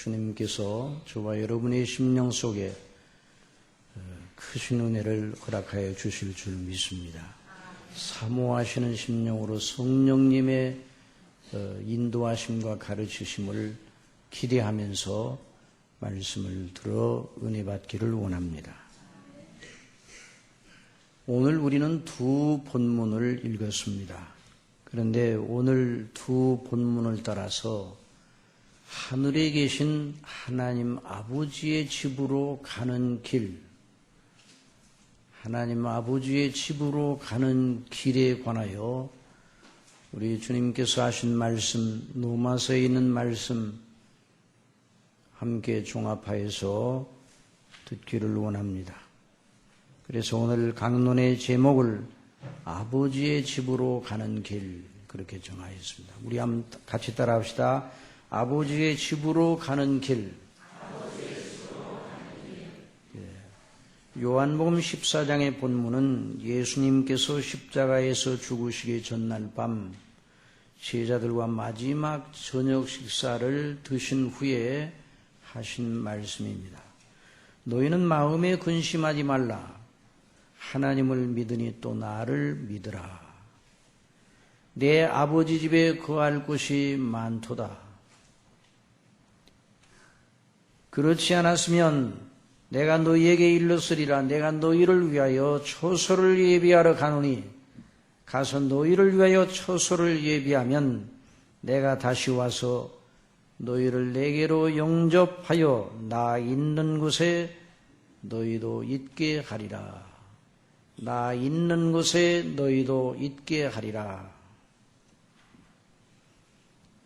주님께서 저와 여러분의 심령 속에 크신 은혜를 허락하여 주실 줄 믿습니다. 사모하시는 심령으로 성령님의 인도하심과 가르치심을 기대하면서 말씀을 들어 은혜 받기를 원합니다. 오늘 우리는 두 본문을 읽었습니다. 그런데 오늘 두 본문을 따라서 하늘에 계신 하나님 아버지의 집으로 가는 길, 하나님 아버지의 집으로 가는 길에 관하여 우리 주님께서 하신 말씀, 로마서에 있는 말씀 함께 종합하여서 듣기를 원합니다. 그래서 오늘 강론의 제목을 아버지의 집으로 가는 길 그렇게 정하였습니다. 우리 한번 같이 따라합시다. 아버지의 집으로 가는 길. 요한복음 14장의 본문은 예수님께서 십자가에서 죽으시기 전날 밤 제자들과 마지막 저녁 식사를 드신 후에 하신 말씀입니다. 너희는 마음에 근심하지 말라. 하나님을 믿으니 또 나를 믿으라. 내 아버지 집에 거할 곳이 많도다. 그렇지 않았으면 내가 너희에게 일렀으리라. 내가 너희를 위하여 처소를 예비하러 가노니 가서 너희를 위하여 처소를 예비하면 내가 다시 와서 너희를 내게로 영접하여 나 있는 곳에 너희도 있게 하리라. 나 있는 곳에 너희도 있게 하리라.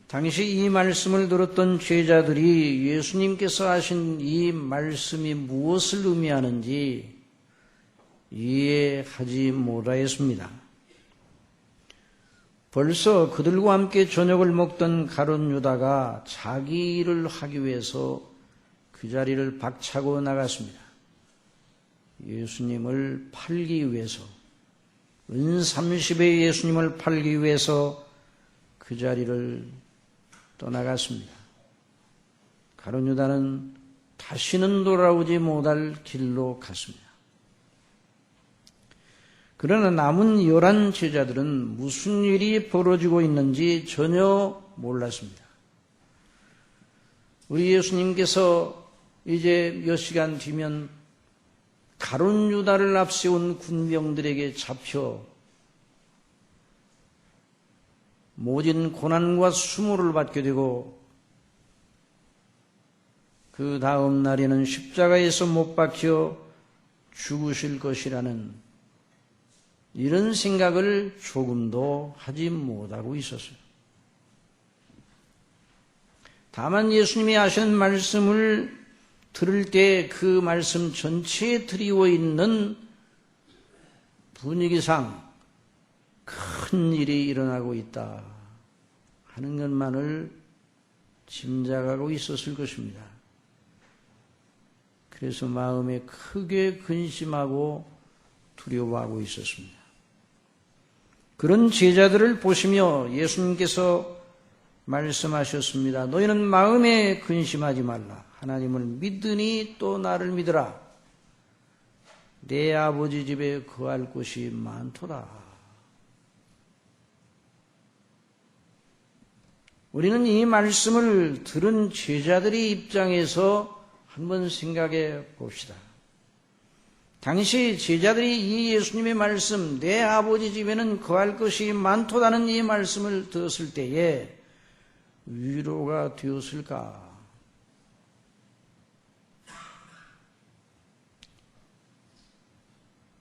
당시 이 말씀을 들었던 제자들이 예수님께서 하신 이 말씀이 무엇을 의미하는지 이해하지 못하였습니다. 벌써 그들과 함께 저녁을 먹던 가룟 유다가 자기 일을 하기 위해서 그 자리를 박차고 나갔습니다. 예수님을 팔기 위해서, 은 30의 예수님을 팔기 위해서 그 자리를 떠나갔습니다. 가룟 유다는 다시는 돌아오지 못할 길로 갔습니다. 그러나 남은 11 제자들은 무슨 일이 벌어지고 있는지 전혀 몰랐습니다. 우리 예수님께서 이제 몇 시간 뒤면 가룟 유다를 앞세운 군병들에게 잡혀 모진 고난과 수모를 받게 되고 그 다음 날에는 십자가에서 못 박혀 죽으실 것이라는 이런 생각을 조금도 하지 못하고 있었어요. 다만 예수님이 하시는 말씀을 들을 때 그 말씀 전체에 드리워 있는 분위기상 큰 일이 일어나고 있다 하는 것만을 짐작하고 있었을 것입니다. 그래서 마음에 크게 근심하고 두려워하고 있었습니다. 그런 제자들을 보시며 예수님께서 말씀하셨습니다. 너희는 마음에 근심하지 말라. 하나님을 믿으니 또 나를 믿으라. 내 아버지 집에 거할 곳이 많도다. 우리는 이 말씀을 들은 제자들의 입장에서 한번 생각해 봅시다. 당시 제자들이 이 예수님의 말씀, 내 아버지 집에는 거할 것이 많도다는 이 말씀을 들었을 때에 위로가 되었을까?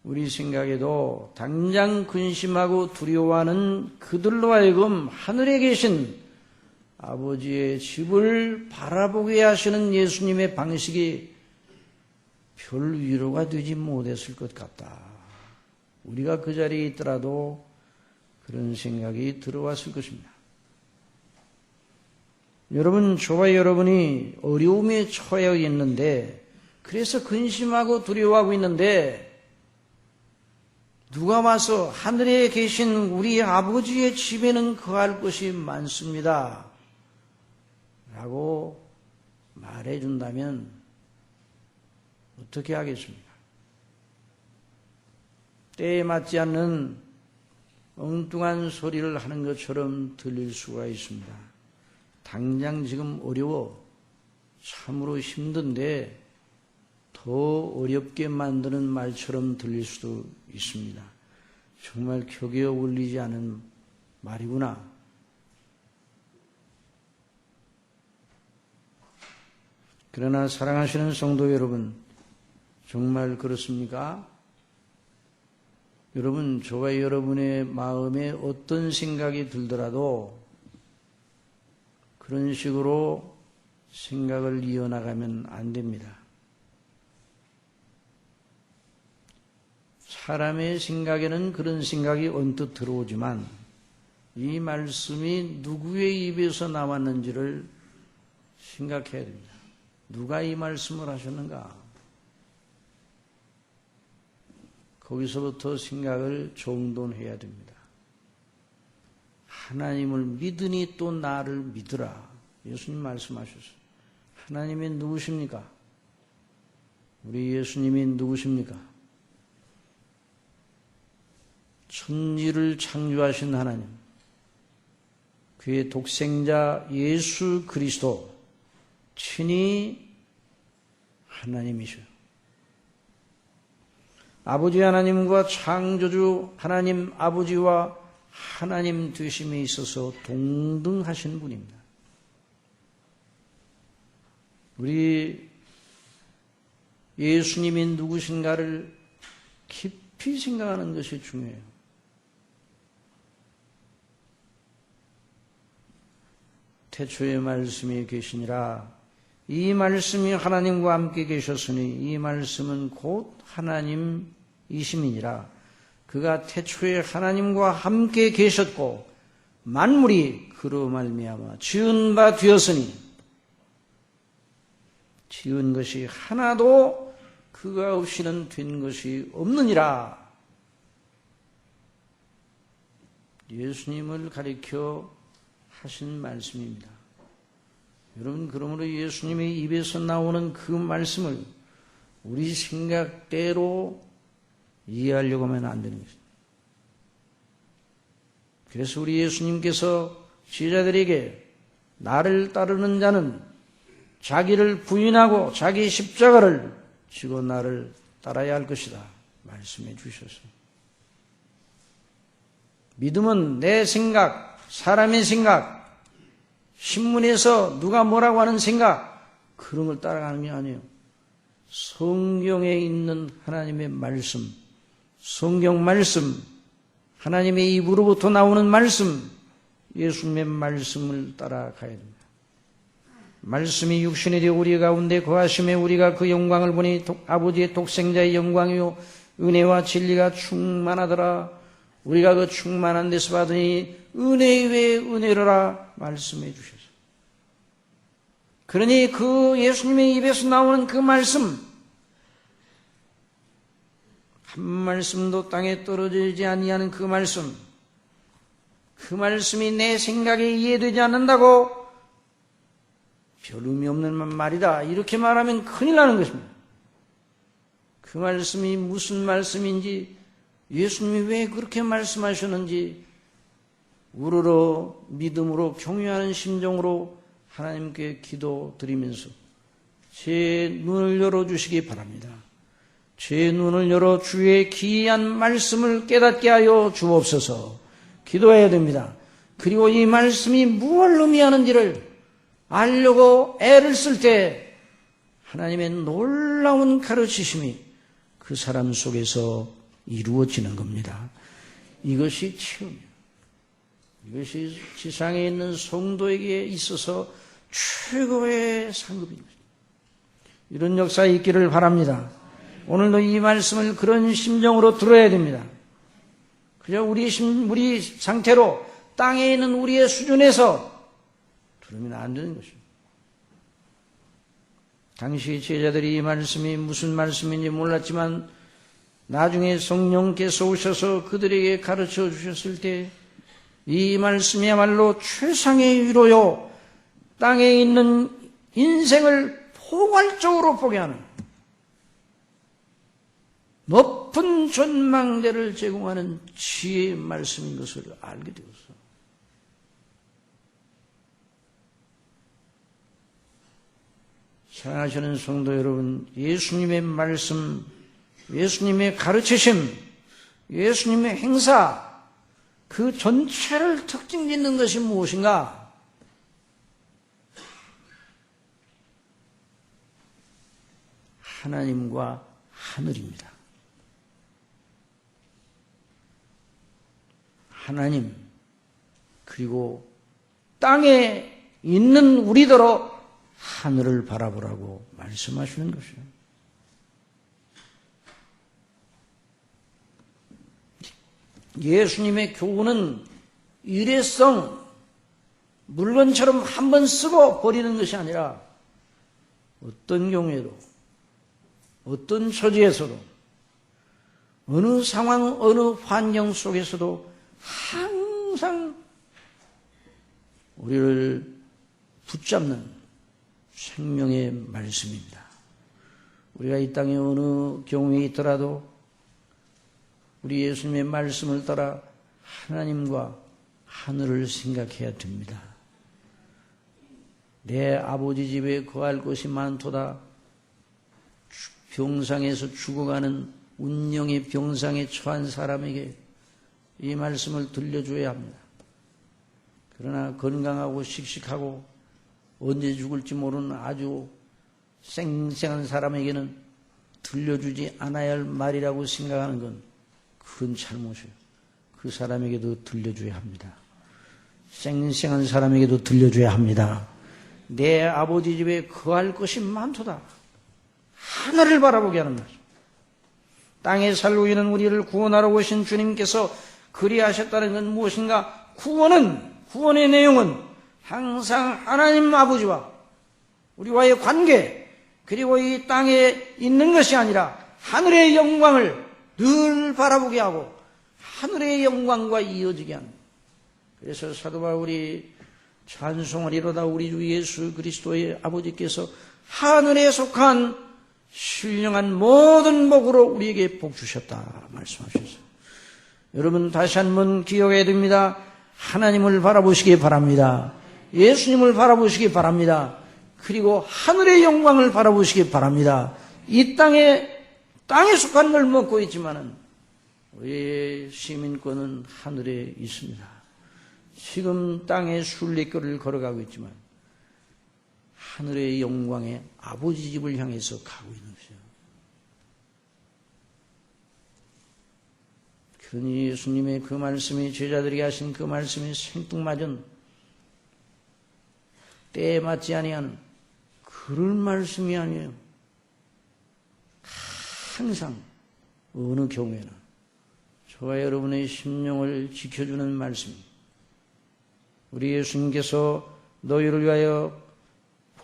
우리 생각에도 당장 근심하고 두려워하는 그들로 하여금 하늘에 계신 아버지의 집을 바라보게 하시는 예수님의 방식이 별 위로가 되지 못했을 것 같다. 우리가 그 자리에 있더라도 그런 생각이 들어왔을 것입니다. 여러분, 저와 여러분이 어려움에 처해 있는데, 그래서 근심하고 두려워하고 있는데, 누가 와서 하늘에 계신 우리 아버지의 집에는 거할 것이 많습니다 라고 말해준다면 어떻게 하겠습니까? 때에 맞지 않는 엉뚱한 소리를 하는 것처럼 들릴 수가 있습니다. 당장 지금 어려워, 참으로 힘든데 더 어렵게 만드는 말처럼 들릴 수도 있습니다. 정말 격에 어울리지 않은 말이구나. 그러나 사랑하시는 성도 여러분, 정말 그렇습니까? 여러분, 저와 여러분의 마음에 어떤 생각이 들더라도 그런 식으로 생각을 이어나가면 안 됩니다. 사람의 생각에는 그런 생각이 언뜻 들어오지만 이 말씀이 누구의 입에서 나왔는지를 생각해야 됩니다. 누가 이 말씀을 하셨는가? 거기서부터 생각을 정돈해야 됩니다. 하나님을 믿으니 또 나를 믿으라. 예수님 말씀하셨어요. 하나님이 누구십니까? 우리 예수님이 누구십니까? 천지를 창조하신 하나님, 그의 독생자 예수 그리스도, 친히 하나님이셔요. 아버지 하나님과 창조주 하나님 아버지와 하나님 되심에 있어서 동등하신 분입니다. 우리 예수님이 누구신가를 깊이 생각하는 것이 중요해요. 태초에 말씀이 계시니라. 이 말씀이 하나님과 함께 계셨으니 이 말씀은 곧 하나님이심이니라. 그가 태초에 하나님과 함께 계셨고 만물이 그로 말미암아 지은 바 되었으니 지은 것이 하나도 그가 없이는 된 것이 없느니라. 예수님을 가리켜 하신 말씀입니다. 여러분, 그러므로 예수님의 입에서 나오는 그 말씀을 우리 생각대로 이해하려고 하면 안 되는 것입니다. 그래서 우리 예수님께서 제자들에게 나를 따르는 자는 자기를 부인하고 자기 십자가를 지고 나를 따라야 할 것이다 말씀해 주셨습니다. 믿음은 내 생각, 사람의 생각, 신문에서 누가 뭐라고 하는 생각, 그런 걸 따라가는 게 아니에요. 성경에 있는 하나님의 말씀, 성경 말씀, 하나님의 입으로부터 나오는 말씀, 예수님의 말씀을 따라가야 됩니다. 말씀이 육신이 되어 우리 가운데 거하심에 우리가 그 영광을 보니 아버지의 독생자의 영광이요 은혜와 진리가 충만하더라. 우리가 그 충만한 데서 받으니 은혜 위에 은혜로라 말씀해 주셨어요. 그러니 그 예수님의 입에서 나오는 그 말씀, 한 말씀도 땅에 떨어지지 아니하는 그 말씀이 내 생각에 이해되지 않는다고 별 의미 없는 말이다, 이렇게 말하면 큰일 나는 것입니다. 그 말씀이 무슨 말씀인지, 예수님이 왜 그렇게 말씀하셨는지 우러러 믿음으로 경외하는 심정으로 하나님께 기도드리면서 제 눈을 열어주시기 바랍니다. 제 눈을 열어 주의 기이한 말씀을 깨닫게 하여 주옵소서. 기도해야 됩니다. 그리고 이 말씀이 무엇을 의미하는지를 알려고 애를 쓸 때 하나님의 놀라운 가르치심이 그 사람 속에서 이루어지는 겁니다. 이것이 체험이에요. 이것이 지상에 있는 성도에게 있어서 최고의 상급입니다. 이런 역사가 있기를 바랍니다. 오늘도 이 말씀을 그런 심정으로 들어야 됩니다. 그저 우리 상태로 땅에 있는 우리의 수준에서 들으면 안 되는 것입니다. 당시 제자들이 이 말씀이 무슨 말씀인지 몰랐지만 나중에 성령께서 오셔서 그들에게 가르쳐 주셨을 때 이 말씀이야말로 최상의 위로요, 땅에 있는 인생을 포괄적으로 보게 하는 높은 전망대를 제공하는 지혜의 말씀인 것을 알게 되었어. 사랑하시는 성도 여러분, 예수님의 말씀, 예수님의 가르치심, 예수님의 행사, 그 전체를 특징 짓는 것이 무엇인가? 하나님과 하늘입니다. 하나님, 그리고 땅에 있는 우리더러 하늘을 바라보라고 말씀하시는 것이에요. 예수님의 교훈은 일회성, 물건처럼 한 번 쓰고 버리는 것이 아니라 어떤 경우에도, 어떤 처지에서도, 어느 상황, 어느 환경 속에서도 항상 우리를 붙잡는 생명의 말씀입니다. 우리가 이 땅에 어느 경우에 있더라도 우리 예수님의 말씀을 따라 하나님과 하늘을 생각해야 됩니다. 내 아버지 집에 거할 곳이 많도다. 병상에서 죽어가는 운명의 병상에 처한 사람에게 이 말씀을 들려줘야 합니다. 그러나 건강하고 씩씩하고 언제 죽을지 모르는 아주 쌩쌩한 사람에게는 들려주지 않아야 할 말이라고 생각하는 건 큰 잘못이에요. 그 사람에게도 들려줘야 합니다. 쌩쌩한 사람에게도 들려줘야 합니다. 내 아버지 집에 거할 것이 많도다. 하늘을 바라보게 하는 말이죠. 땅에 살고 있는 우리를 구원하러 오신 주님께서 그리하셨다는 건 무엇인가? 구원의 내용은 항상 하나님 아버지와 우리와의 관계, 그리고 이 땅에 있는 것이 아니라 하늘의 영광을 늘 바라보게 하고 하늘의 영광과 이어지게 하는. 그래서 사도 바울이 찬송을 이루다 우리 주 예수 그리스도의 아버지께서 하늘에 속한 신령한 모든 복으로 우리에게 복 주셨다 말씀하셨어요. 여러분 다시 한번 기억해야 됩니다. 하나님을 바라보시기 바랍니다. 예수님을 바라보시기 바랍니다. 그리고 하늘의 영광을 바라보시기 바랍니다. 이 땅에 속한 걸 먹고 있지만은 우리의 시민권은 하늘에 있습니다. 지금 땅에 순례길을 걸어가고 있지만 하늘의 영광의 아버지 집을 향해서 가고 있는 것이죠. 그러니 예수님의 그 말씀이, 제자들에게 하신 그 말씀이 생뚱맞은 때에 맞지 아니하는 그런 말씀이 아니에요. 항상 어느 경우에나 저와 여러분의 심령을 지켜주는 말씀입니다. 우리 예수님께서 너희를 위하여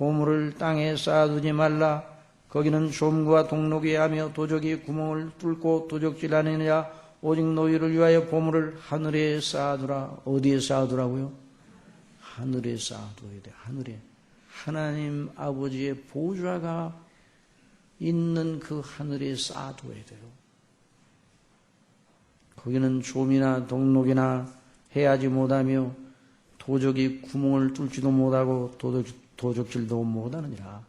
보물을 땅에 쌓아두지 말라. 거기는 좀과 동록이 하며 도적이 구멍을 뚫고 도적질하느니라. 오직 너희를 위하여 보물을 하늘에 쌓아두라. 어디에 쌓아두라고요? 하늘에 쌓아둬야 돼. 하늘에. 하나님 아버지의 보좌가 있는 그 하늘에 쌓아둬야 돼요. 거기는 좀이나 동록이나 해하지 못하며 도적이 구멍을 뚫지도 못하고 도적질도 못하느니라.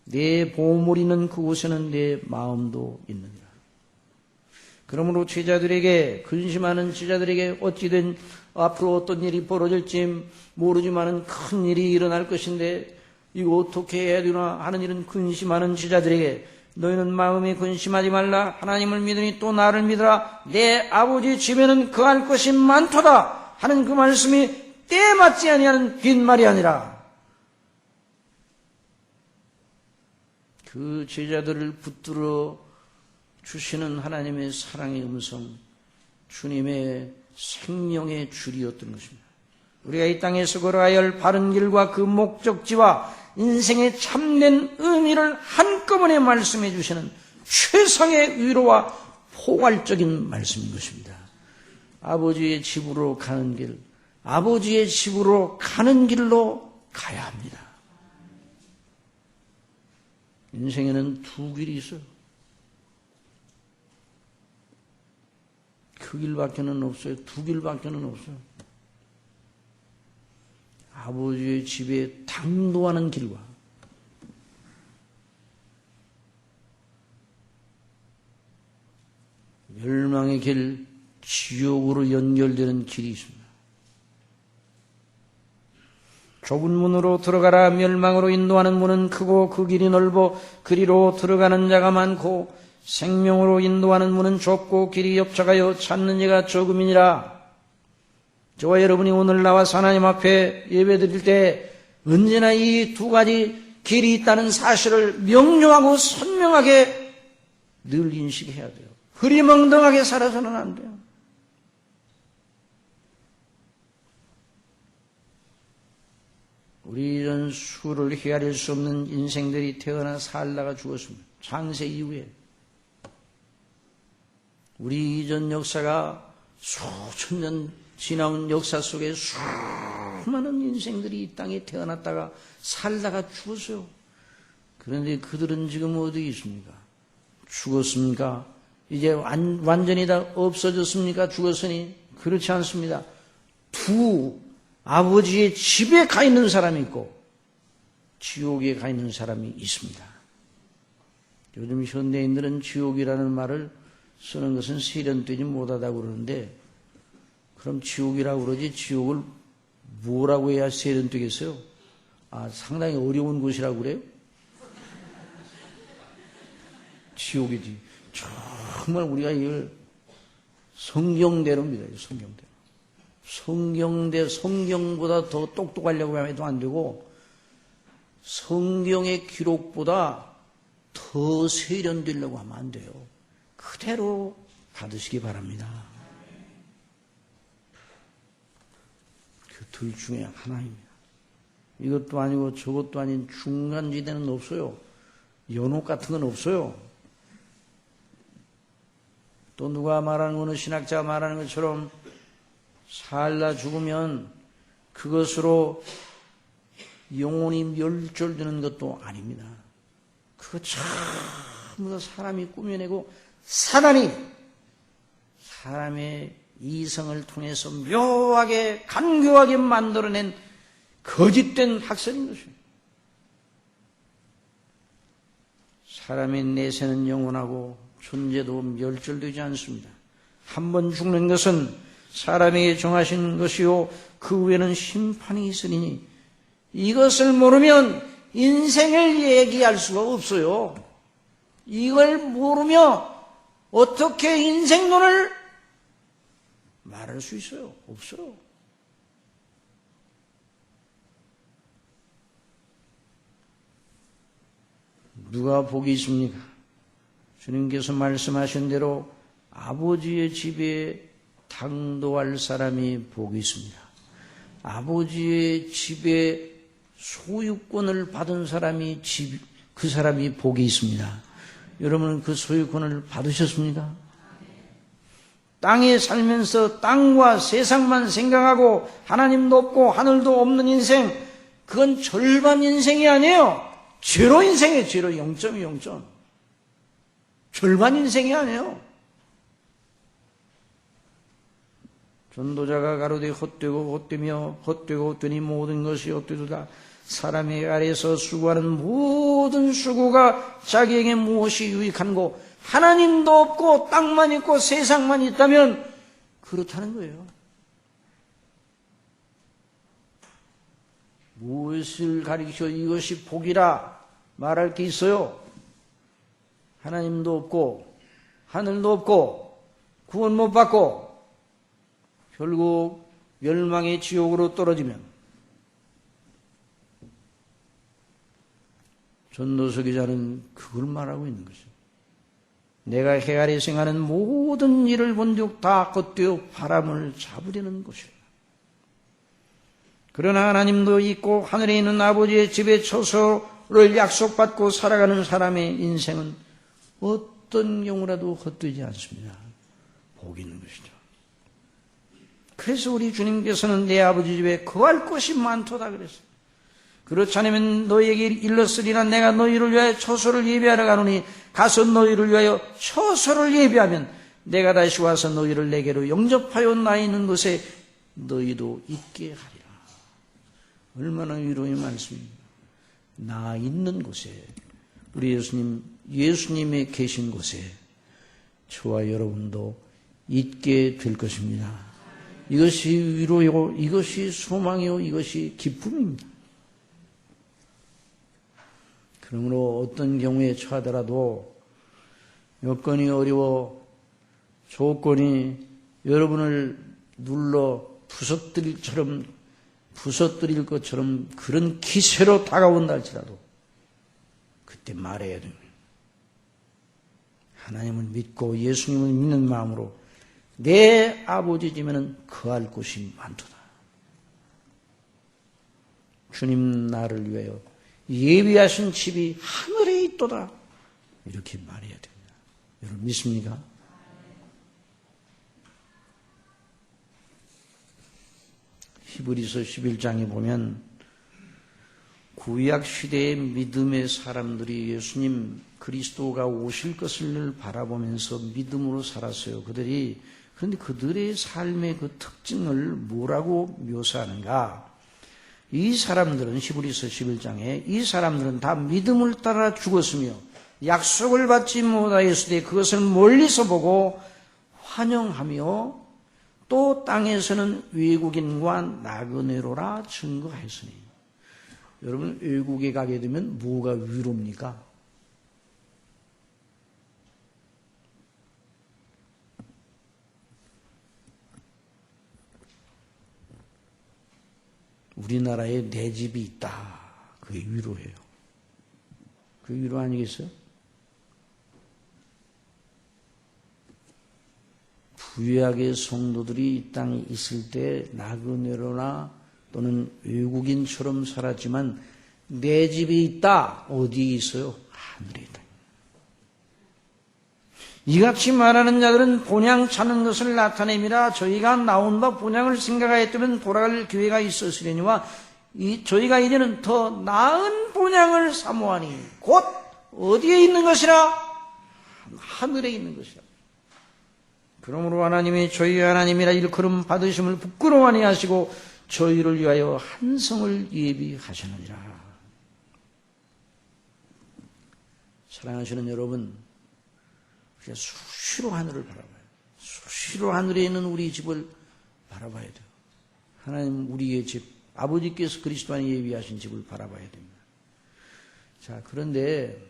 내 보물이 있는 그곳에는 내 마음도 있느니라. 그러므로 제자들에게, 근심하는 제자들에게 어찌된 앞으로 어떤 일이 벌어질지 모르지만은 큰 일이 일어날 것인데 이거 어떻게 해야 되나 하는 일은 근심하는 제자들에게 너희는 마음에 근심하지 말라. 하나님을 믿으니 또 나를 믿으라. 내 아버지 집에는 거할 것이 많도다 하는 그 말씀이 때에 맞지 아니하는 빈말이 아니라, 그 제자들을 붙들어 주시는 하나님의 사랑의 음성, 주님의 생명의 줄이었던 것입니다. 우리가 이 땅에서 걸어가야 할 바른 길과 그 목적지와 인생의 참된 의미를 한꺼번에 말씀해 주시는 최상의 위로와 포괄적인 말씀인 것입니다. 아버지의 집으로 가는 길, 아버지의 집으로 가는 길로 가야 합니다. 인생에는 두 길이 있어요. 그 길밖에는 없어요. 두 길밖에는 없어요. 아버지의 집에 당도하는 길과 멸망의 길, 지옥으로 연결되는 길이 있습니다. 좁은 문으로 들어가라. 멸망으로 인도하는 문은 크고 그 길이 넓어 그리로 들어가는 자가 많고, 생명으로 인도하는 문은 좁고 길이 협착하여 찾는 이가 적음이니라. 저와 여러분이 오늘 나와서 하나님 앞에 예배드릴 때 언제나 이 두 가지 길이 있다는 사실을 명료하고 선명하게 늘 인식해야 돼요. 흐리멍덩하게 살아서는 안 돼요. 우리 이런 수를 헤아릴 수 없는 인생들이 태어나 살다가 죽었습니다. 창세 이후에. 우리 이전 역사가 수천 년 지나온 역사 속에 수많은 인생들이 이 땅에 태어났다가 살다가 죽었어요. 그런데 그들은 지금 어디 있습니까? 죽었습니까? 이제 완전히 다 없어졌습니까? 죽었으니? 그렇지 않습니다. 두 아버지의 집에 가 있는 사람이 있고 지옥에 가 있는 사람이 있습니다. 요즘 현대인들은 지옥이라는 말을 쓰는 것은 세련되지 못하다고 그러는데, 그럼 지옥이라고 그러지 지옥을 뭐라고 해야 세련되겠어요? 상당히 어려운 곳이라고 그래요? 지옥이지. 정말 우리가 이걸 성경대로 믿어요. 성경대로. 성경보다 더 똑똑하려고 해도 안 되고 성경의 기록보다 더 세련되려고 하면 안 돼요. 그대로 받으시기 바랍니다. 그 둘 중에 하나입니다. 이것도 아니고 저것도 아닌 중간지대는 없어요. 연옥 같은 건 없어요. 또 누가 말하는 어느 신학자가 말하는 것처럼 살다 죽으면 그것으로 영혼이 멸절되는 것도 아닙니다. 그거 전부 다 사람이 꾸며내고 사단이 사람의 이성을 통해서 묘하게 간교하게 만들어낸 거짓된 학설인 것입니다. 사람의 내세는 영원하고 존재도 멸절되지 않습니다. 한 번 죽는 것은 사람에게 정하신 것이요 그 후에는 심판이 있으니 이것을 모르면 인생을 얘기할 수가 없어요. 이걸 모르며 어떻게 인생론을 말할 수 있어요? 없어요. 누가 복이 있습니까? 주님께서 말씀하신 대로 아버지의 집에 당도할 사람이 복이 있습니다. 아버지의 집에 소유권을 받은 사람이 그 사람이 복이 있습니다. 여러분은 그 소유권을 받으셨습니까? 땅에 살면서 땅과 세상만 생각하고 하나님도 없고 하늘도 없는 인생, 그건 절반 인생이 아니에요. 제로 인생이에요. 제로 0.2 0점. 절반 인생이 아니에요. 전도자가 가로되 헛되고 헛되며 헛되고 헛되니 모든 것이 헛되도다. 사람의 아래에서 수고하는 모든 수고가 자기에게 무엇이 유익한고 하나님도 없고 땅만 있고 세상만 있다면 그렇다는 거예요. 무엇을 가리켜 이것이 복이라 말할 게 있어요? 하나님도 없고 하늘도 없고 구원 못 받고 결국 멸망의 지옥으로 떨어지면 전도서 기자는 그걸 말하고 있는 거죠. 내가 해 아래 생하는 모든 일을 본즉 다 헛되어 바람을 잡으려는 것이라. 그러나 하나님도 있고 하늘에 있는 아버지의 집에 처소를 약속받고 살아가는 사람의 인생은 어떤 경우라도 헛되지 않습니다. 복이 있는 것이죠. 그래서 우리 주님께서는 내 아버지 집에 거할 것이 많도다 그랬어요. 그렇지 않으면 너희에게 일렀으리나 내가 너희를 위하여 처소를 예비하러 가노니 가서 너희를 위하여 처소를 예비하면 내가 다시 와서 너희를 내게로 영접하여 나 있는 곳에 너희도 있게 하리라. 얼마나 위로의 말씀입니다. 나 있는 곳에, 우리 예수님의 계신 곳에 저와 여러분도 있게 될 것입니다. 이것이 위로요, 이것이 소망이요, 이것이 기쁨입니다. 그러므로 어떤 경우에 처하더라도 여건이 어려워 조건이 여러분을 눌러 부서뜨릴 것처럼 그런 기세로 다가온다 할지라도 그때 말해야 됩니다. 하나님을 믿고 예수님을 믿는 마음으로 내 아버지 집에는 거할 곳이 많도다. 주님 나를 위하여 예비하신 집이 하늘에 있도다. 이렇게 말해야 됩니다. 여러분 믿습니까? 히브리서 11장에 보면 구약 시대의 믿음의 사람들이 예수님 그리스도가 오실 것을 바라보면서 믿음으로 살았어요. 그런데 그들의 삶의 그 특징을 뭐라고 묘사하는가? 이 사람들은 히브리서 11장에 이 사람들은 다 믿음을 따라 죽었으며 약속을 받지 못하였을 때 그것을 멀리서 보고 환영하며 또 땅에서는 외국인과 나그네로라 증거하였으니. 여러분 외국에 가게 되면 뭐가 위로입니까? 우리나라에 내 집이 있다. 그게 위로예요. 그게 위로 아니겠어요? 부유하게 성도들이 이 땅에 있을 때 나그네로나 또는 외국인처럼 살았지만 내 집이 있다. 어디에 있어요? 하늘에 있다. 이같이 말하는 자들은 본향 찾는 것을 나타내미라. 저희가 나온 바 본향을 생각하였다면 돌아갈 기회가 있었으려니와 저희가 이제는 더 나은 본향을 사모하니 곧 어디에 있는 것이라? 하늘에 있는 것이라. 그러므로 하나님이 저희 하나님이라 일컬음 받으심을 부끄러워하니 하시고 저희를 위하여 한 성을 예비하시느니라. 사랑하시는 여러분, 우리가 수시로 하늘을 바라봐요. 수시로 하늘에 있는 우리 집을 바라봐야 돼요. 하나님 우리의 집, 아버지께서 그리스도 안에 예비하신 집을 바라봐야 됩니다. 자, 그런데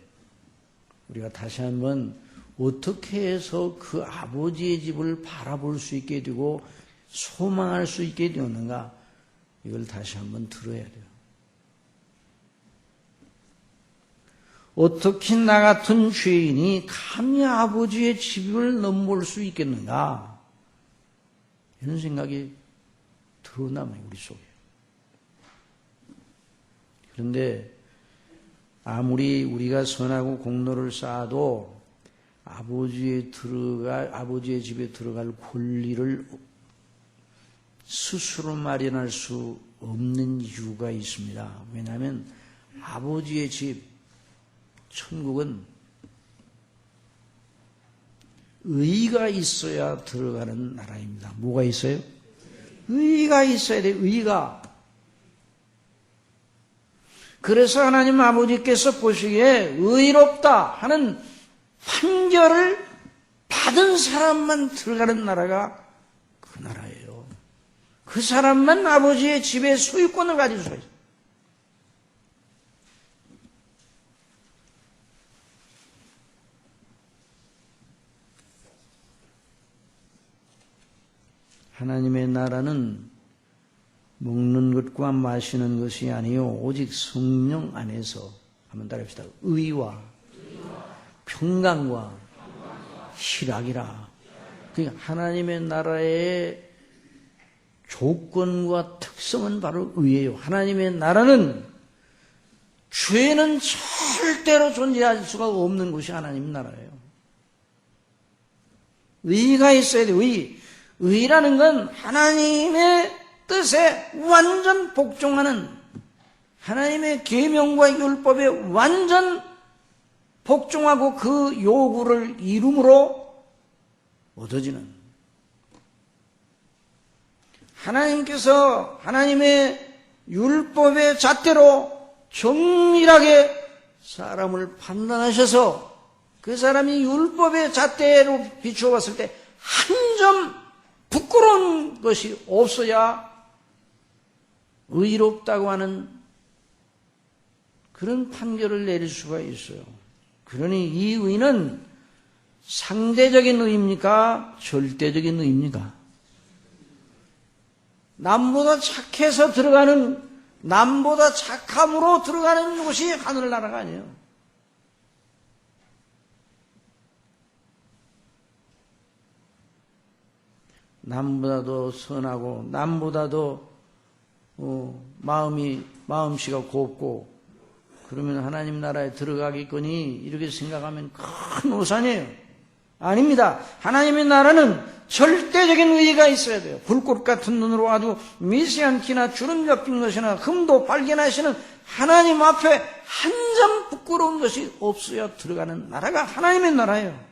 우리가 다시 한번 어떻게 해서 그 아버지의 집을 바라볼 수 있게 되고 소망할 수 있게 되었는가? 이걸 다시 한번 들어야 돼요. 어떻게 나 같은 죄인이 감히 아버지의 집을 넘볼 수 있겠는가? 이런 생각이 드러나면 우리 속에. 그런데 아무리 우리가 선하고 공로를 쌓아도 아버지의 집에 들어갈 권리를 스스로 마련할 수 없는 이유가 있습니다. 왜냐하면 아버지의 집, 천국은 의가 있어야 들어가는 나라입니다. 뭐가 있어요? 의가 있어야 돼요. 의가. 그래서 하나님 아버지께서 보시기에 의롭다 하는 판결을 받은 사람만 들어가는 나라가 그 나라예요. 그 사람만 아버지의 집의 소유권을 가질 수가 있어요. 하나님의 나라는 먹는 것과 마시는 것이 아니요 오직 성령 안에서 한번 따라합시다. 의와 평강과 희락이라. 그러니까 하나님의 나라의 조건과 특성은 바로 의예요. 하나님의 나라는 죄는 절대로 존재할 수가 없는 곳이 하나님 나라예요. 의가 있어야 돼요. 의라는 건 하나님의 뜻에 완전 복종하는, 하나님의 계명과 율법에 완전 복종하고 그 요구를 이룸으로 얻어지는, 하나님께서 하나님의 율법의 잣대로 정밀하게 사람을 판단하셔서 그 사람이 율법의 잣대로 비추어 봤을 때 한 점 부끄러운 것이 없어야 의롭다고 하는 그런 판결을 내릴 수가 있어요. 그러니 이 의는 상대적인 의입니까? 절대적인 의입니까? 남보다 착해서 들어가는, 남보다 착함으로 들어가는 곳이 하늘나라가 아니에요. 남보다도 선하고 남보다도 마음씨가 곱고 그러면 하나님 나라에 들어가겠거니 이렇게 생각하면 큰 오산이에요. 아닙니다. 하나님의 나라는 절대적인 의의가 있어야 돼요. 불꽃 같은 눈으로 아주 미세한 키나 주름 잡힌 것이나 흠도 발견하시는 하나님 앞에 한 점 부끄러운 것이 없어야 들어가는 나라가 하나님의 나라예요.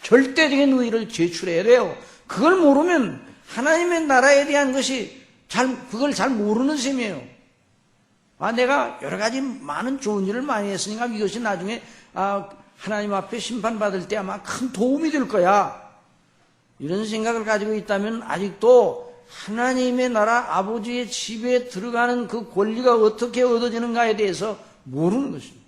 절대적인 의의를 제출해야 돼요. 그걸 모르면 하나님의 나라에 대한 것이 그걸 잘 모르는 셈이에요. 내가 여러 가지 많은 좋은 일을 많이 했으니까 이것이 나중에 하나님 앞에 심판받을 때 아마 큰 도움이 될 거야. 이런 생각을 가지고 있다면 아직도 하나님의 나라 아버지의 집에 들어가는 그 권리가 어떻게 얻어지는가에 대해서 모르는 것입니다.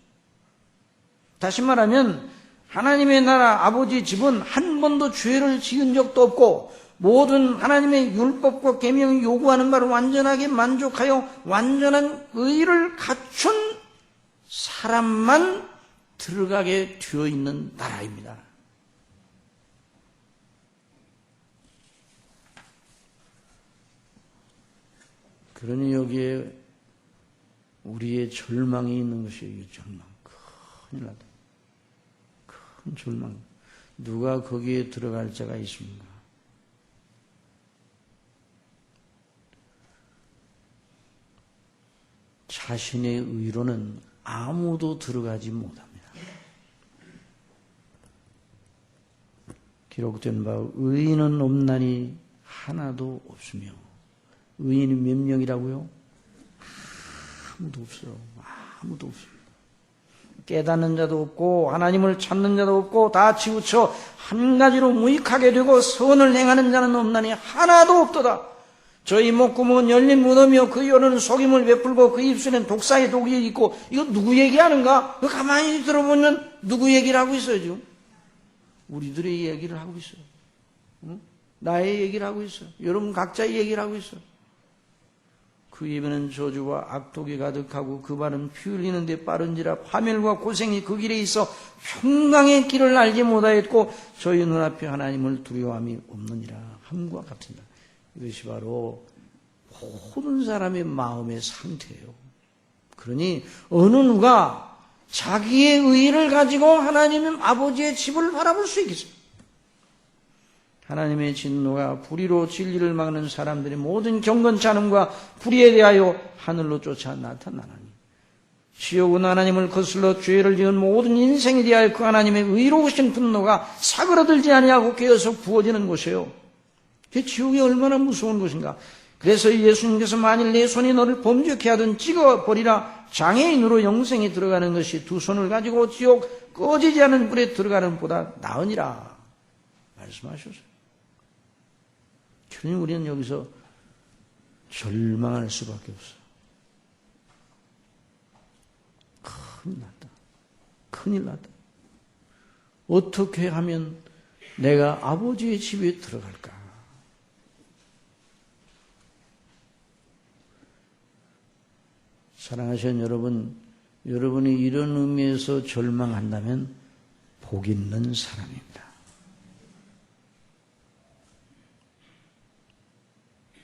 다시 말하면 하나님의 나라 아버지의 집은 한 번도 죄를 지은 적도 없고 모든 하나님의 율법과 계명이 요구하는 바를 완전하게 만족하여 완전한 의를 갖춘 사람만 들어가게 되어 있는 나라입니다. 그러니 여기에 우리의 절망이 있는 것이에요. 절망. 큰일 나다. 큰 절망. 누가 거기에 들어갈 자가 있습니까? 자신의 의로는 아무도 들어가지 못합니다. 기록된 바 의인은 없나니 하나도 없으며. 의인이 몇 명이라고요? 아무도 없어요. 아무도 없어요. 깨닫는 자도 없고 하나님을 찾는 자도 없고 다 치우쳐 한 가지로 무익하게 되고 선을 행하는 자는 없나니 하나도 없도다. 저희 목구멍은 열린 무덤이요 그 혀는 속임을 베풀고 그 입술엔 독사의 독이 있고. 이거 누구 얘기하는가? 가만히 들어보면 누구 얘기를 하고 있어요 지금? 우리들의 얘기를 하고 있어요. 응? 나의 얘기를 하고 있어요. 여러분 각자의 얘기를 하고 있어요. 그 입에는 저주와 악독이 가득하고 그 발은 피 흘리는 데 빠른지라 파멸과 고생이 그 길에 있어 평강의 길을 알지 못하였고 저희 눈앞에 하나님을 두려워함이 없느니라. 함과 같으니라. 이것이 바로 모든 사람의 마음의 상태예요. 그러니 어느 누가 자기의 의의를 가지고 하나님 아버지의 집을 바라볼 수 있겠어요? 하나님의 진노가 불의로 진리를 막는 사람들의 모든 경건치 않음과 불의에 대하여 하늘로 쫓아 나타나나니 지옥은 하나님을 거슬러 죄를 지은 모든 인생에 대하여 그 하나님의 의로우신 분노가 사그러들지 아니하고 깨어서 부어지는 곳이에요. 그 지옥이 얼마나 무서운 곳인가. 그래서 예수님께서 만일 내 손이 너를 범죄케 하든 찍어버리라, 장애인으로 영생에 들어가는 것이 두 손을 가지고 지옥 꺼지지 않은 불에 들어가는 보다 나으니라 말씀하셨어요. 그러니 우리는 여기서 절망할 수밖에 없어요. 큰일 났다. 큰일 났다. 어떻게 하면 내가 아버지의 집에 들어갈까? 사랑하시는 여러분, 여러분이 이런 의미에서 절망한다면 복 있는 사람입니다.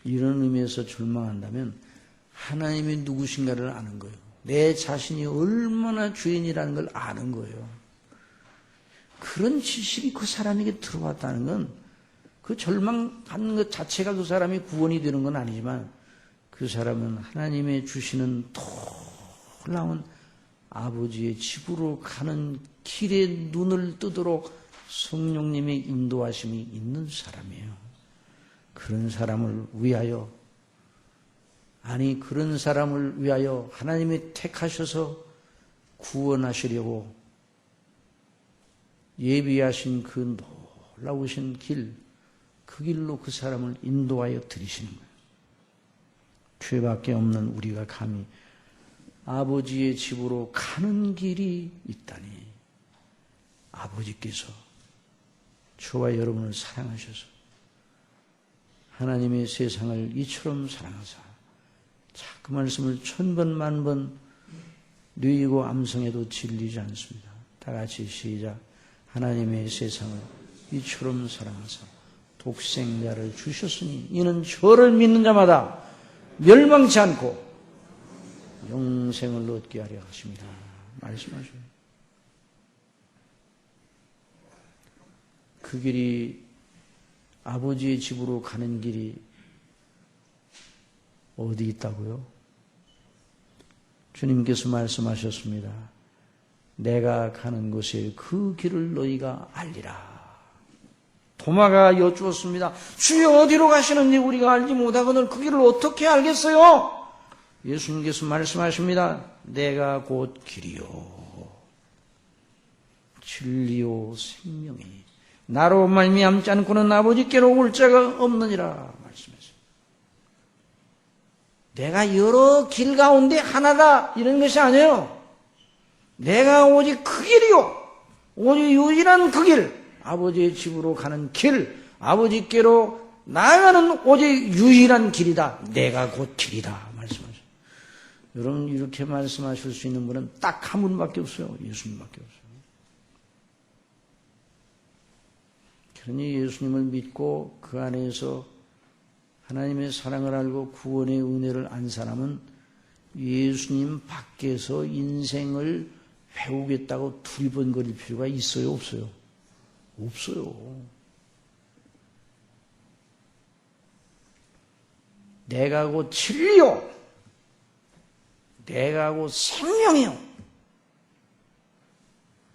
이런 의미에서 절망한다면 하나님이 누구신가를 아는 거예요. 내 자신이 얼마나 죄인이라는 걸 아는 거예요. 그런 지식이 그 사람에게 들어왔다는 건 그 절망하는 것 자체가 그 사람이 구원이 되는 건 아니지만 그 사람은 하나님의 주시는 놀라운 아버지의 집으로 가는 길에 눈을 뜨도록 성령님의 인도하심이 있는 사람이에요. 그런 사람을 위하여, 아니 그런 사람을 위하여 하나님이 택하셔서 구원하시려고 예비하신 그 놀라우신 길, 그 길로 그 사람을 인도하여 들이시는 거예요. 죄밖에 없는 우리가 감히 아버지의 집으로 가는 길이 있다니, 아버지께서 저와 여러분을 사랑하셔서 하나님의 세상을 이처럼 사랑하사, 자, 그 말씀을 1000번 만번 뉘이고 암송해도 질리지 않습니다. 다 같이 시작. 하나님의 세상을 이처럼 사랑하사 독생자를 주셨으니 이는 저를 믿는 자마다 멸망치 않고 영생을 얻게 하려 하십니다. 말씀하셔요. 그 길이, 아버지의 집으로 가는 길이 어디 있다고요? 주님께서 말씀하셨습니다. 내가 가는 곳에 그 길을 너희가 알리라. 도마가 여쭈었습니다. 주여 어디로 가시는지 우리가 알지 못하거늘 그 길을 어떻게 알겠어요? 예수님께서 말씀하십니다. 내가 곧 길이요 진리요 생명이니 나로 말미암지 않고는 아버지께로 올 자가 없느니라 말씀했어요. 내가 여러 길 가운데 하나다 이런 것이 아니에요. 내가 오직 그 길이요, 오직 유일한 그 길, 아버지의 집으로 가는 길, 아버지께로 나아가는 오직 유일한 길이다. 내가 곧 길이다 말씀하셨어요. 여러분, 이렇게 말씀하실 수 있는 분은 딱 한 분밖에 없어요. 예수님밖에 없어요. 그러니 예수님을 믿고 그 안에서 하나님의 사랑을 알고 구원의 은혜를 안 사람은 예수님 밖에서 인생을 배우겠다고 두리번거릴 필요가 있어요? 없어요? 없어요. 내가 곧 진리요, 내가 곧 생명이요,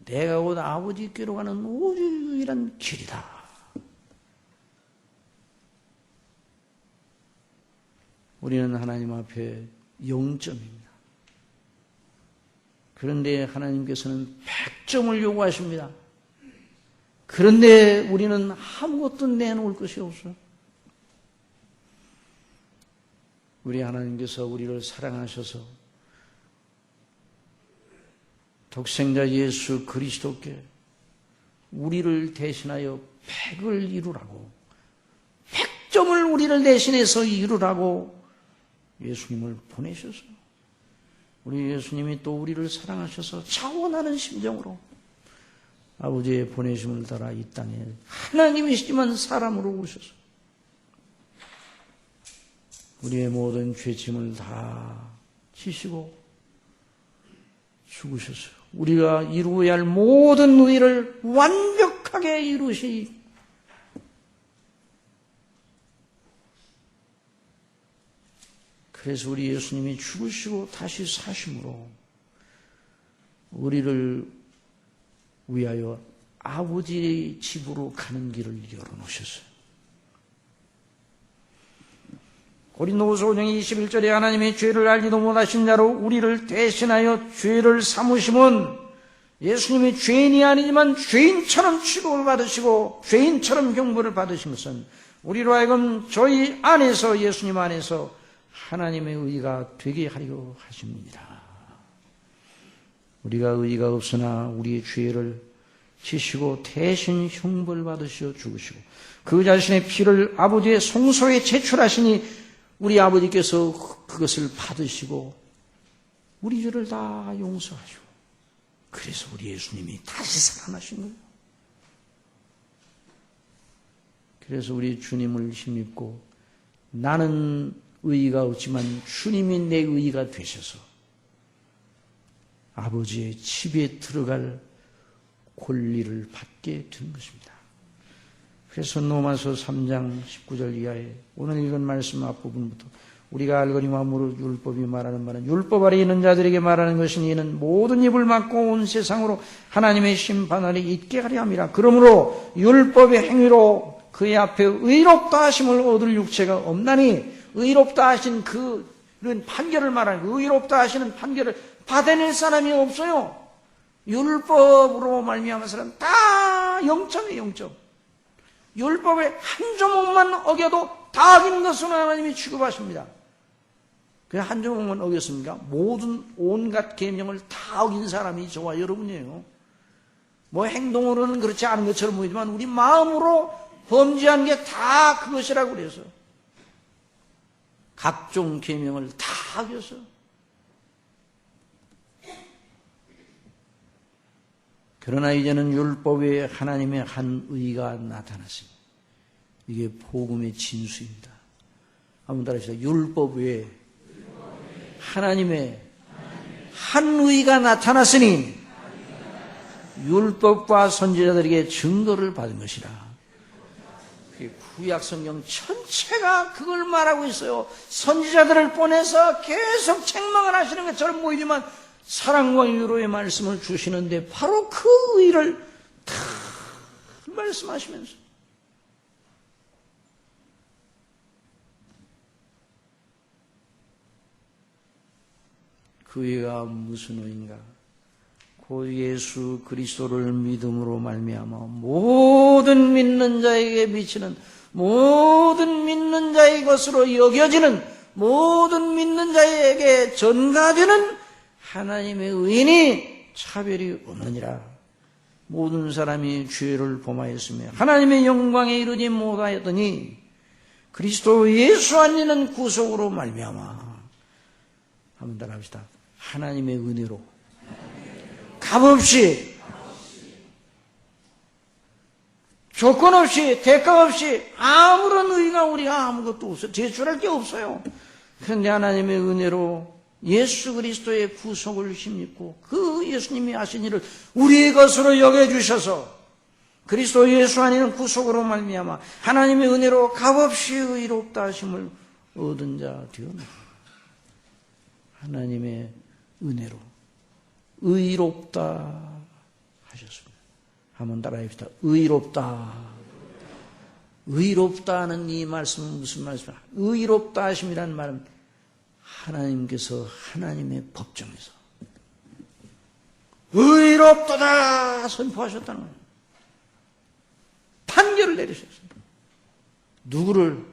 내가 곧 아버지께로 가는 오직 유일한 길이다. 우리는 하나님 앞에 0점입니다. 그런데 하나님께서는 100점을 요구하십니다. 그런데 우리는 아무것도 내놓을 것이 없어요. 우리 하나님께서 우리를 사랑하셔서 독생자 예수 그리스도께 우리를 대신하여 100을 이루라고, 100점을 우리를 대신해서 이루라고 예수님을 보내셔서, 우리 예수님이 또 우리를 사랑하셔서 차원하는 심정으로 아버지의 보내심을 따라 이 땅에 하나님이시지만 사람으로 오셔서 우리의 모든 죄짐을 다 지시고 죽으셨어요. 우리가 이루어야 할 모든 의를 완벽하게 이루시. 그래서 우리 예수님이 죽으시고 다시 사심으로 우리를 위하여 아버지의 집으로 가는 길을 열어놓으셨어요. 고린도후서 5장 21절에 하나님의 죄를 알지도 못하신 자로 우리를 대신하여 죄를 삼으심은 예수님이 죄인이 아니지만 죄인처럼 취급을 받으시고 죄인처럼 형벌을 받으신 것은 우리로 하여금 저희 안에서 예수님 안에서 하나님의 의가 되게 하려 하십니다. 우리가 의가 없으나 우리의 죄를 지시고 대신 형벌 받으시어 죽으시고 그 자신의 피를 아버지의 성소에 제출하시니 우리 아버지께서 그것을 받으시고 우리 죄를 다 용서하시고 그래서 우리 예수님이 다시 살아나신 거예요. 그래서 우리 주님을 힘입고 나는 의의가 없지만 주님이 내 의의가 되셔서 아버지의 집에 들어갈 권리를 받게 된 것입니다. 그래서 로마서 3장 19절 이하에 오늘 읽은 말씀 앞부분부터 우리가 알거니와 무릇 율법이 말하는 말은 율법 아래 있는 자들에게 말하는 것이니 이는 모든 입을 막고 온 세상으로 하나님의 심판을 잊게 하려 함이라. 그러므로 율법의 행위로 그의 앞에 의롭다 하심을 얻을 육체가 없나니 의롭다 하신 그런 판결을 말하는 의롭다 하시는 판결을 받아낼 사람이 없어요. 율법으로 말미암은 사람 다 0점이에요. 0점. 율법의 한 조목만 어겨도 다 어긴 것으로 하나님이 취급하십니다. 그냥 한 조목만 어겼습니까? 모든 온갖 계명을 다 어긴 사람이 저와 여러분이에요. 뭐 행동으로는 그렇지 않은 것처럼 보이지만 우리 마음으로 범죄한 게 다 그것이라고 그래서 각종 계명을 다 어겼어요. 그러나 이제는 율법에 하나님의 한 의가 나타났습니다. 이게 복음의 진수입니다. 한번 따라합시다. 율법 외에 하나님의 한 의가 나타났으니 율법과 선지자들에게 증거를 받은 것이라. 구약 성경 전체가 그걸 말하고 있어요. 선지자들을 보내서 계속 책망을 하시는 것처럼 보이지만 사랑과 위로의 말씀을 주시는데 바로 그 의를 다 말씀하시면서 그 의가 무슨 의인가? 곧 예수 그리스도를 믿음으로 말미암아 모든 믿는 자에게 미치는 모든 믿는 자의 것으로 여겨지는 모든 믿는 자에게 전가되는 하나님의 의인이 차별이 없느니라. 모든 사람이 죄를 범하였으며 하나님의 영광에 이르지 못하였더니 그리스도 예수 안에는 구속으로 말미암아. 한번 따라합시다. 하나님의 은혜로 값없이 조건 없이 대가 없이 아무런 의가 우리가 아무것도 없어요. 제출할 게 없어요. 그런데 하나님의 은혜로 예수 그리스도의 구속을 힘입고 그 예수님이 하신 일을 우리의 것으로 여겨주셔서 그리스도 예수 안에는 구속으로 말미암아 하나님의 은혜로 값없이 의롭다 하심을 얻은 자 되었노라. 하나님의 은혜로 의롭다 하셨습니다. 한번 따라합시다. 의롭다. 의롭다는 이 말씀은 무슨 말씀이야? 의롭다 하심이라는 말은 하나님께서 하나님의 법정에서 의롭도다 선포하셨다는 거예요. 판결을 내리셨어요. 누구를?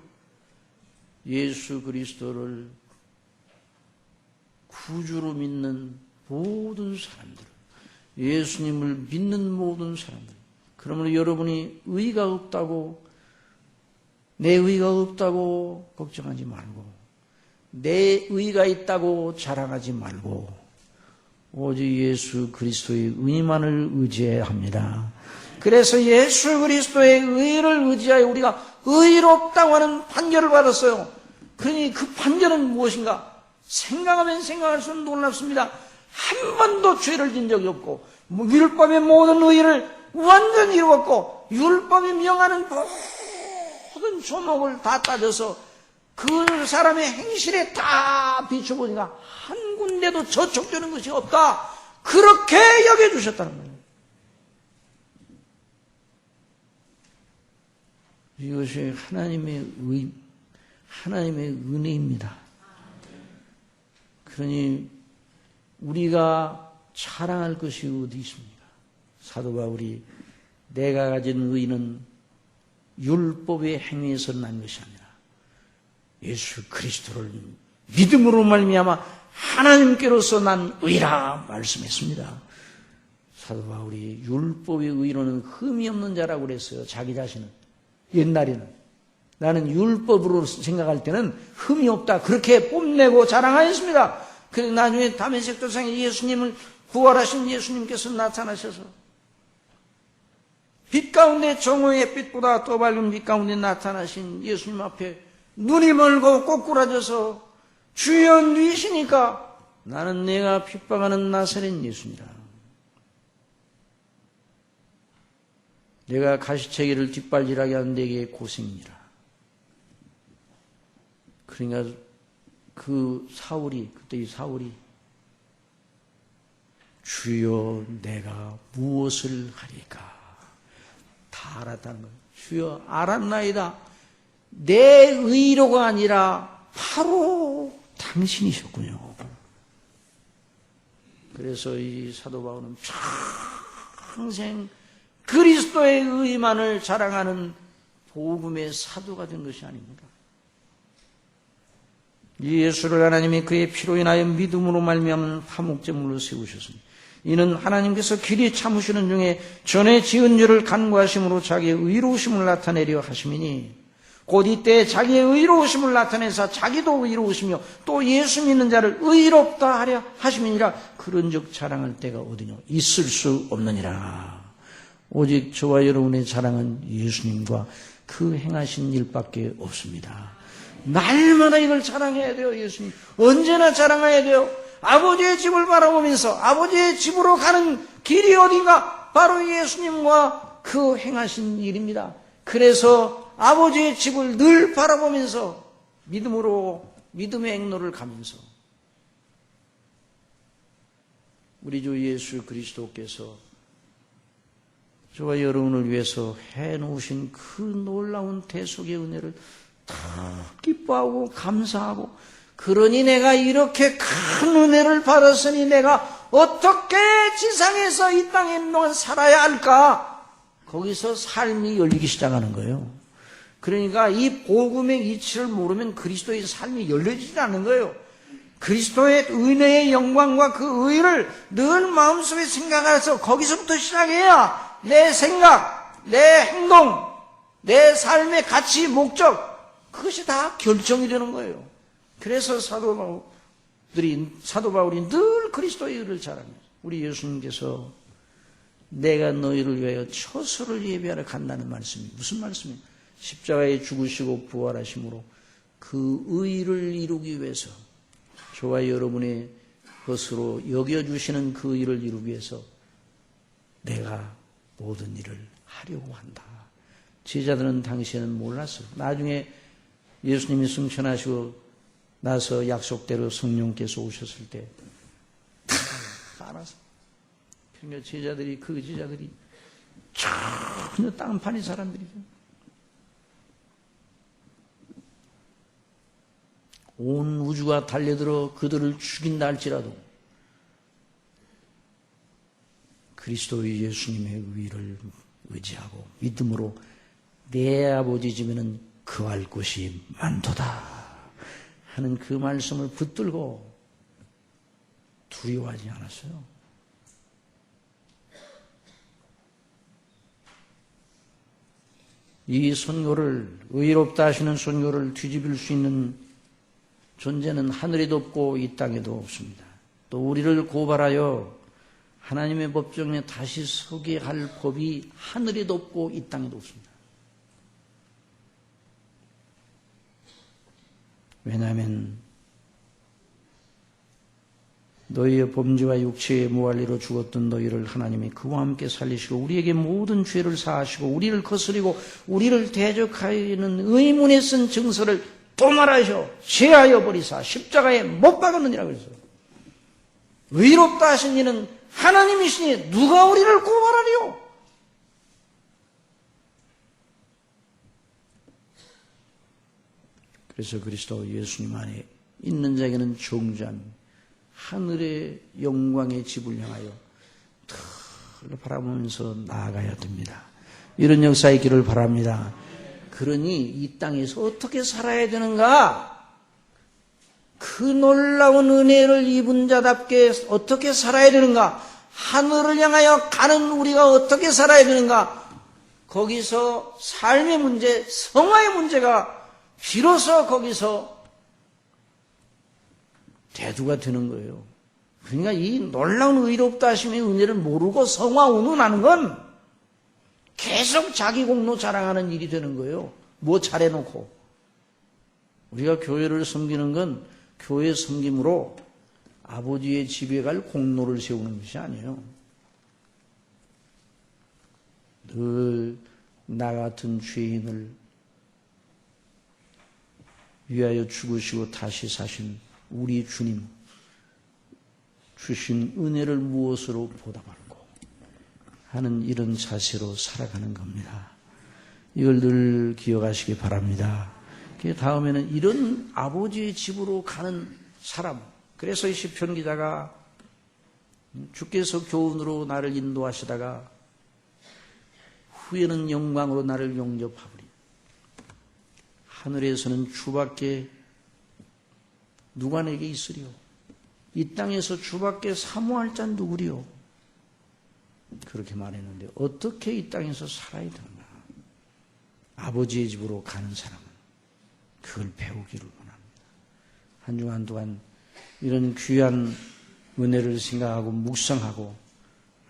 예수 그리스도를 구주로 믿는 모든 사람들, 예수님을 믿는 모든 사람들. 그러므로 여러분이 의가 없다고, 내 의가 없다고 걱정하지 말고, 내 의가 있다고 자랑하지 말고, 오직 예수 그리스도의 의만을 의지해야 합니다. 그래서 예수 그리스도의 의를 의지하여 우리가 의롭다고 하는 판결을 받았어요. 그러니 그 판결은 무엇인가? 생각하면 생각할수록 놀랍습니다. 한 번도 죄를 진 적이 없고 율법의 모든 의의를 완전히 이루었고 율법이 명하는 모든 조목을 다 따져서 그 사람의 행실에 다 비춰보니까 한 군데도 저촉되는 것이 없다. 그렇게 여겨주셨다는 거예요. 이것이 하나님의 은혜입니다. 그러니 우리가 자랑할 것이 어디 있습니까? 사도 바울이 내가 가진 의는 율법의 행위에서 난 것이 아니라 예수 그리스도를 믿음으로 말미암아 하나님께로서 난 의라 말씀했습니다. 사도 바울이 율법의 의로는 흠이 없는 자라고 그랬어요. 자기 자신은. 옛날에는 나는 율법으로 생각할 때는 흠이 없다 그렇게 뽐내고 자랑하였습니다. 그래서 나중에 다메섹 도상에 예수님을 부활하신 예수님께서 나타나셔서 빛 가운데 정오의 빛보다 더 밝은 빛 가운데 나타나신 예수님 앞에 눈이 멀고 꼬꾸라져서 주여 누이시니까 나는 내가 핍박하는 나사렛 예수니라. 내가 가시채기를 뒷발질하게 하는 내게 고생이라. 그러니까 그때 이 사울이 주여 내가 무엇을 하리까 다 알았다는 거예요. 주여 알았나이다. 내 의로가 아니라 바로 당신이셨군요. 그래서 이 사도 바울은 평생 그리스도의 의만을 자랑하는 복음의 사도가 된 것이 아닙니다. 이 예수를 하나님이 그의 피로 인하여 믿음으로 말미암은 화목제물로 세우셨습니다. 이는 하나님께서 길이 참으시는 중에 전에 지은 죄를 간구하심으로 자기의 의로우심을 나타내려 하심이니 곧 이때 자기의 의로우심을 나타내서 자기도 의로우시며 또 예수 믿는 자를 의롭다 하려 하심이니라. 그런즉 자랑할 때가 어디냐 있을 수 없느니라. 오직 저와 여러분의 자랑은 예수님과 그 행하신 일밖에 없습니다. 날마다 이걸 자랑해야 돼요. 예수님 언제나 자랑해야 돼요. 아버지의 집을 바라보면서 아버지의 집으로 가는 길이 어딘가 바로 예수님과 그 행하신 일입니다. 그래서 아버지의 집을 늘 바라보면서 믿음의 행로를 가면서 우리 주 예수 그리스도께서 저와 여러분을 위해서 해놓으신 그 놀라운 대속의 은혜를 다 기뻐하고 감사하고 그러니 내가 이렇게 큰 은혜를 받았으니 내가 어떻게 지상에서 이 땅에 있는 동안 살아야 할까? 거기서 삶이 열리기 시작하는 거예요. 그러니까 이 복음의 이치를 모르면 그리스도의 삶이 열려지지 않는 거예요. 그리스도의 은혜의 영광과 그 의를 늘 마음속에 생각해서 거기서부터 시작해야 내 생각, 내 행동, 내 삶의 가치, 목적 그것이 다 결정이 되는 거예요. 그래서 사도 바울이 늘 그리스도의 의를 자랑해요. 우리 예수님께서 내가 너희를 위하여 처소를 예비하러 간다는 말씀이 무슨 말씀이에요? 십자가에 죽으시고 부활하심으로 그 의를 이루기 위해서 저와 여러분의 것으로 여겨주시는 그 일을 이루기 위해서 내가 모든 일을 하려고 한다. 제자들은 당시에는 몰랐어요. 나중에 예수님이 승천하시고 나서 약속대로 성령께서 오셨을 때 다 알았어. 그러니까 그 제자들이 전혀 땅파리 사람들이죠. 온 우주가 달려들어 그들을 죽인다 할지라도 그리스도의 예수님의 의를 의지하고 믿음으로 내 아버지 집에는 거할 곳이 많도다 하는 그 말씀을 붙들고 두려워하지 않았어요. 이 선교를 의롭다 하시는 선교를 뒤집을 수 있는 존재는 하늘에도 없고 이 땅에도 없습니다. 또 우리를 고발하여 하나님의 법정에 다시 서게 할 법이 하늘에도 없고 이 땅에도 없습니다. 왜냐하면 너희의 범죄와 육체의 무할리로 죽었던 너희를 하나님이 그와 함께 살리시고 우리에게 모든 죄를 사하시고 우리를 거스리고 우리를 대적하여는 의문에 쓴 증서를 도말하셔 제하여 버리사 십자가에 못 박았느니라 그랬어요. 의롭다 하신 이는 하나님이시니 누가 우리를 고발하리요? 그래서 그리스도 예수님 안에 있는 자에게는 정죄함 하늘의 영광의 집을 향하여 늘 바라보면서 나아가야 됩니다. 이런 역사 있기를 바랍니다. 그러니 이 땅에서 어떻게 살아야 되는가? 그 놀라운 은혜를 입은 자답게 어떻게 살아야 되는가? 하늘을 향하여 가는 우리가 어떻게 살아야 되는가? 거기서 삶의 문제, 성화의 문제가 비로소 거기서 대두가 되는 거예요. 그러니까 이 놀라운 의롭다 하심의 은혜를 모르고 성화 운운하는 건 계속 자기 공로 자랑하는 일이 되는 거예요. 뭐 잘해놓고. 우리가 교회를 섬기는 건 교회 섬김으로 아버지의 집에 갈 공로를 세우는 것이 아니에요. 늘 나 같은 죄인을 위하여 죽으시고 다시 사신 우리 주님 주신 은혜를 무엇으로 보답할고 하는 이런 자세로 살아가는 겁니다. 이걸 늘 기억하시기 바랍니다. 그 다음에는 이런 아버지의 집으로 가는 사람. 그래서 이 시편 기자가 주께서 교훈으로 나를 인도하시다가 후에는 영광으로 나를 용접하리니 하늘에서는 주밖에 누가 내게 있으리요? 이 땅에서 주밖에 사모할 자 누구리요? 그렇게 말했는데 어떻게 이 땅에서 살아야 되는가? 아버지의 집으로 가는 사람은 그걸 배우기를 원합니다. 한 주간 한 동안 이런 귀한 은혜를 생각하고 묵상하고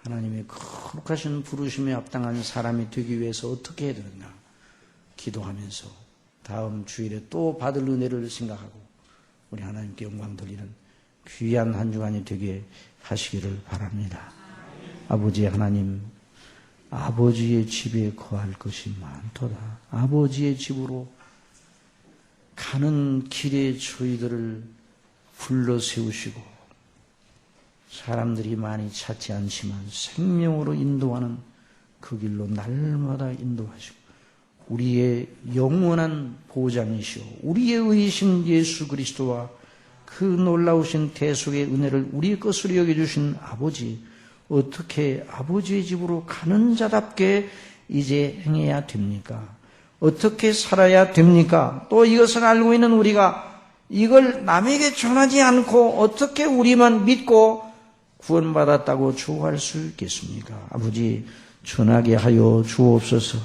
하나님의 거룩하신 부르심에 합당한 사람이 되기 위해서 어떻게 해야 되는가? 기도하면서 다음 주일에 또 받을 은혜를 생각하고 우리 하나님께 영광 돌리는 귀한 한 주간이 되게 하시기를 바랍니다. 아버지 하나님, 아버지의 집에 거할 것이 많도다. 아버지의 집으로 가는 길에 저희들을 불러 세우시고 사람들이 많이 찾지 않지만 생명으로 인도하는 그 길로 날마다 인도하시고 우리의 영원한 보장이시오 우리의 의이신 예수 그리스도와 그 놀라우신 대속의 은혜를 우리의 것으로 여겨주신 아버지, 어떻게 아버지의 집으로 가는 자답게 이제 행해야 됩니까? 어떻게 살아야 됩니까? 또 이것을 알고 있는 우리가 이걸 남에게 전하지 않고 어떻게 우리만 믿고 구원받았다고 주호할 수 있겠습니까? 아버지, 전하게 하여 주옵소서.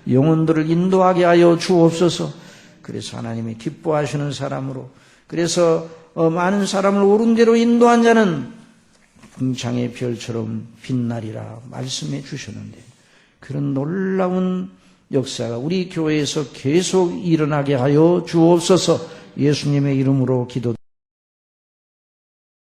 영혼들을 인도하게 하여 주옵소서. 그래서 하나님이 기뻐하시는 사람으로, 그래서 많은 사람을 옳은 대로 인도한 자는 궁창의 별처럼 빛나리라 말씀해 주셨는데 그런 놀라운 역사가 우리 교회에서 계속 일어나게 하여 주옵소서. 예수님의 이름으로 기도